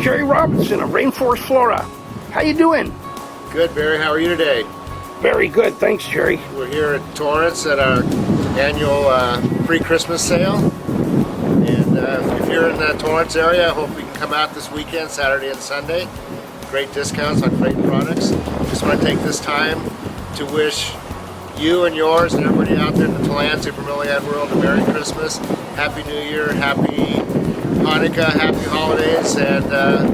Jerry Robinson of Rainforest Flora. How you doing? Good, Barry. How are you today? Very good, thanks, Jerry. We're here at Torrance at our annual pre-Christmas sale. And if you're in the Torrance area, I hope we can come out this weekend, Saturday and Sunday. Great discounts on great products. Just want to take this time to wish you and yours and everybody out there in the Tolan Super Milliad world a Merry Christmas, Happy New Year, Happy Hanukkah, Happy Holidays, and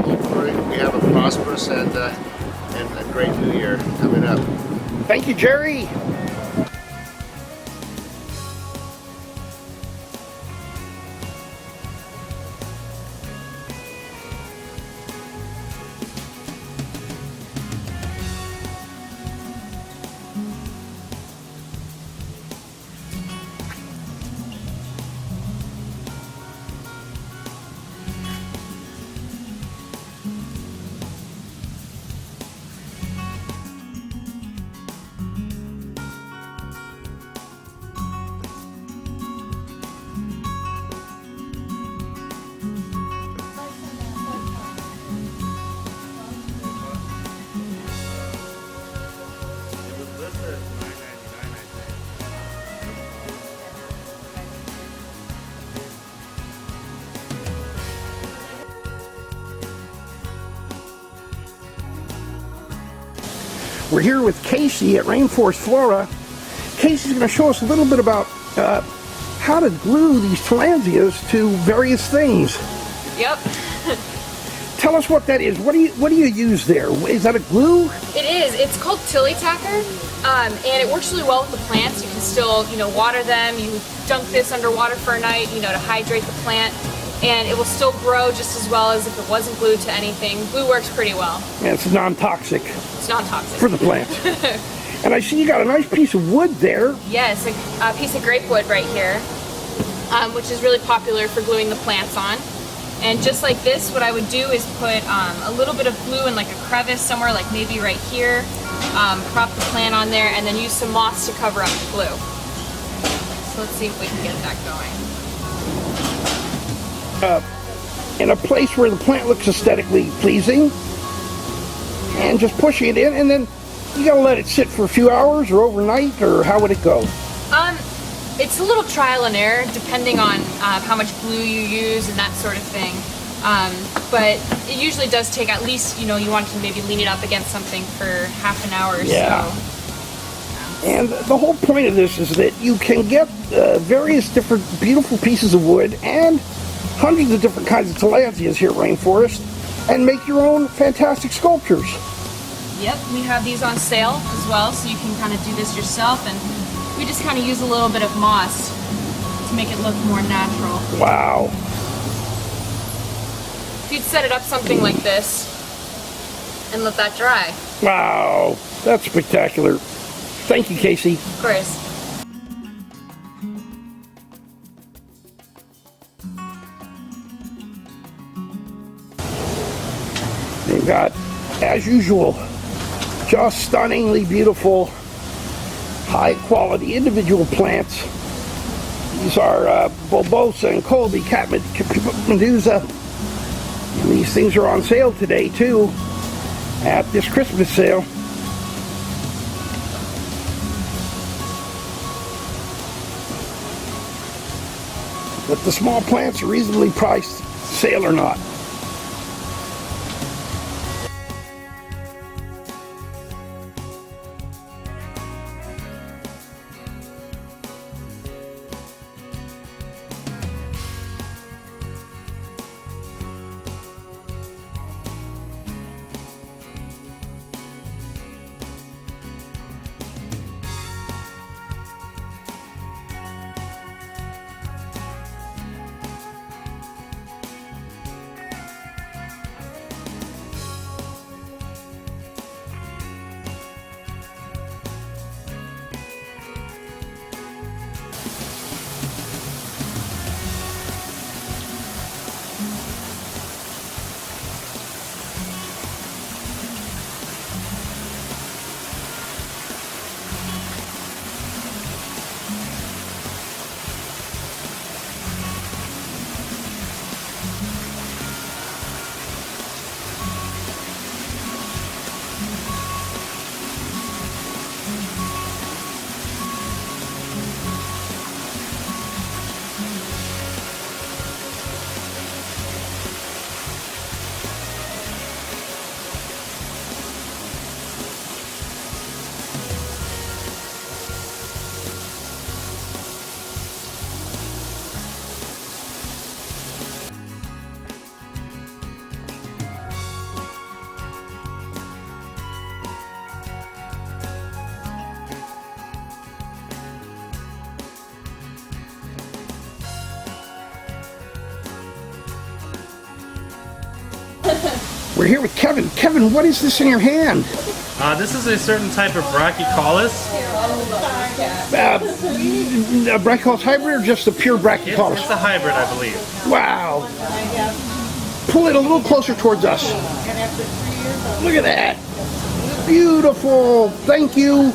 hopefully we have a prosperous and a great New Year coming up. Thank you, Jerry. We're here with Casey at Rainforest Flora. Casey's going to show us a little bit about how to glue these tillandsias to various things. Yep. Tell us what that is. What do you use there? Is that a glue? It is. It's called Tilly Tacker, and it works really well with the plants. You can still, water them. You dunk this underwater for a night, to hydrate the plant, and it will still grow just as well as if it wasn't glued to anything. Glue works pretty well. Yeah, it's non-toxic. It's non-toxic. For the plant. And I see you got a nice piece of wood there. Yes, a piece of grape wood right here, which is really popular for gluing the plants on. And just like this, what I would do is put a little bit of glue in like a crevice somewhere, like maybe right here, prop the plant on there, and then use some moss to cover up the glue. So let's see if we can get that going. In a place where the plant looks aesthetically pleasing, and just pushing it in, and then you gotta let it sit for a few hours or overnight, or how would it go? It's a little trial and error depending on how much glue you use and that sort of thing. But it usually does take at least, you want to maybe lean it up against something for half an hour or so. And the whole point of this is that you can get various different beautiful pieces of wood and hundreds of different kinds of tillandsias here at Rainforest and make your own fantastic sculptures. Yep, we have these on sale as well, so you can kind of do this yourself, and we just kind of use a little bit of moss to make it look more natural. Wow. If you'd set it up something like this and let that dry. Wow, that's spectacular. Thank you, Casey. Of course. They've got, as usual, just stunningly beautiful, high-quality individual plants. These are bulbosa and Colby, cat medusa. And these things are on sale today, too, at this Christmas sale. But the small plants are reasonably priced, sale or not. we're here with Kevin. Kevin, what is this in your hand? This is a certain type of brachycollis. Brachycollis hybrid or just a pure brachycollis? It's a hybrid, I believe. Wow. Pull it a little closer towards us. Look at that. Beautiful. Thank you.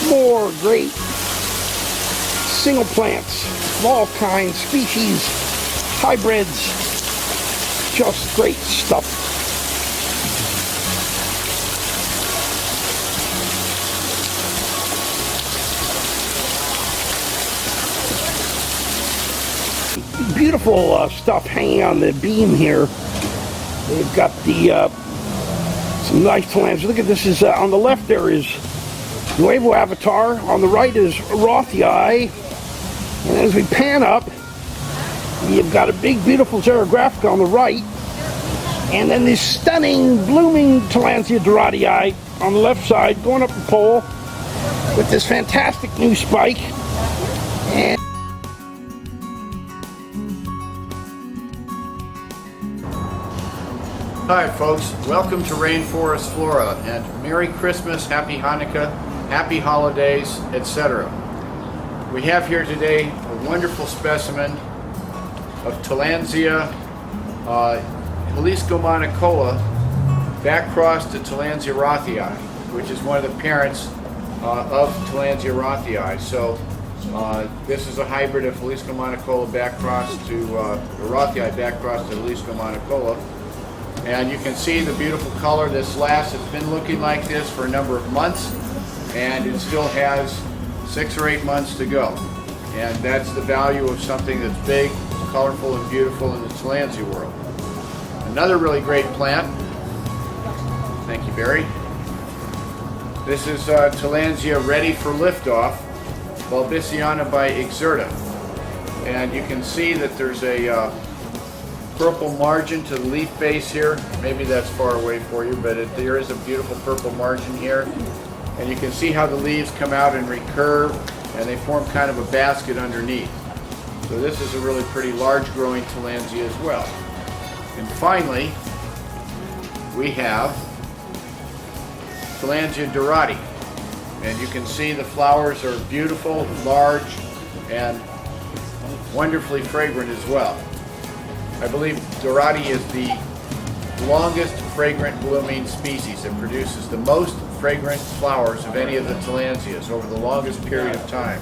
More great single plants of all kinds, species, hybrids. Just great stuff. Beautiful stuff hanging on the beam here. They've got the some nice plants. Look at this. Is on the left there is Nuevo Avatar. On the right is Rothii. And as we pan up, you've got a big, beautiful xerographica on the right. And then this stunning, blooming Tillandsia doradii on the left side, going up the pole with this fantastic new spike. And hi folks, welcome to Rainforest Flora, and Merry Christmas, Happy Hanukkah, Happy Holidays, etc. We have here today a wonderful specimen of Tillandsia Jalisco-monocola back-crossed to Tillandsia rothii, which is one of the parents of Tillandsia rothii. So this is a hybrid of Jalisco-monocola back-crossed to rothii back-crossed to Jalisco-monocola. And you can see the beautiful color. This lass has been looking like this for a number of months, and it still has 6 or 8 months to go. And that's the value of something that's big, colorful, and beautiful in the Tillandsia world. Another really great plant, thank you Barry, this is Tillandsia ready for liftoff, Balbisiana by Exerta. And you can see that there's a purple margin to the leaf base here. Maybe that's far away for you, but there is a beautiful purple margin here. And you can see how the leaves come out and recurve, and they form kind of a basket underneath. So this is a really pretty large growing Tillandsia as well. And finally, we have Tillandsia dorati. And you can see the flowers are beautiful, large, and wonderfully fragrant as well. I believe dorati is the longest fragrant blooming species. It produces the most fragrant flowers of any of the Tillandsias over the longest period of time.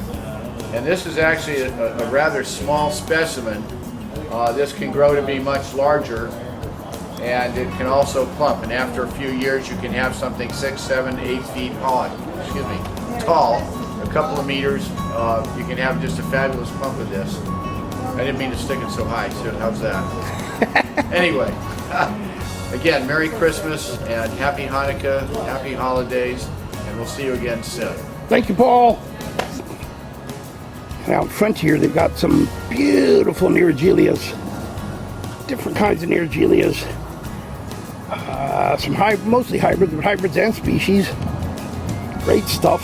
And this is actually a rather small specimen. This can grow to be much larger, and it can also clump. And after a few years, you can have something 6, 7, 8 feet tall, a couple of meters. You can have just a fabulous clump of this. I didn't mean to stick it so high, so how's that? Anyway, again, Merry Christmas and Happy Hanukkah, Happy Holidays, and we'll see you again soon. thank you, Paul. And out front here, they've got some beautiful Neergelias. Different kinds of Neergelias. Some mostly hybrids, but hybrids and species. Great stuff.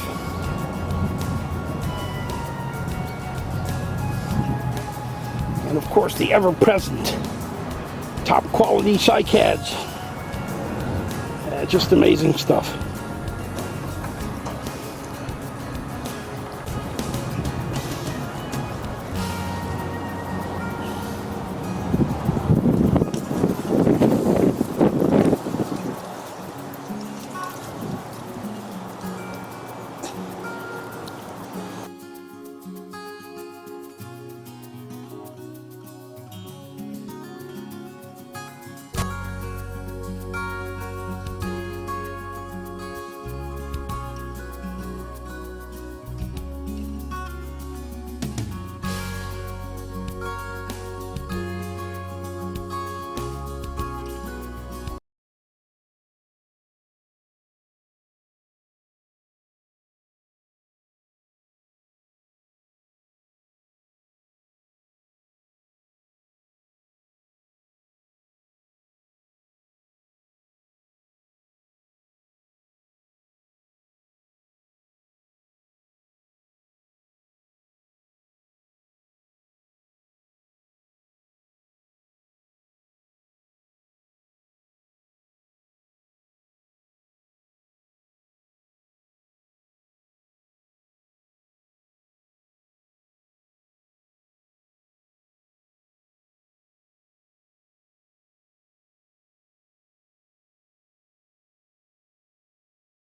And of course, the ever-present top quality cycads. Just amazing stuff.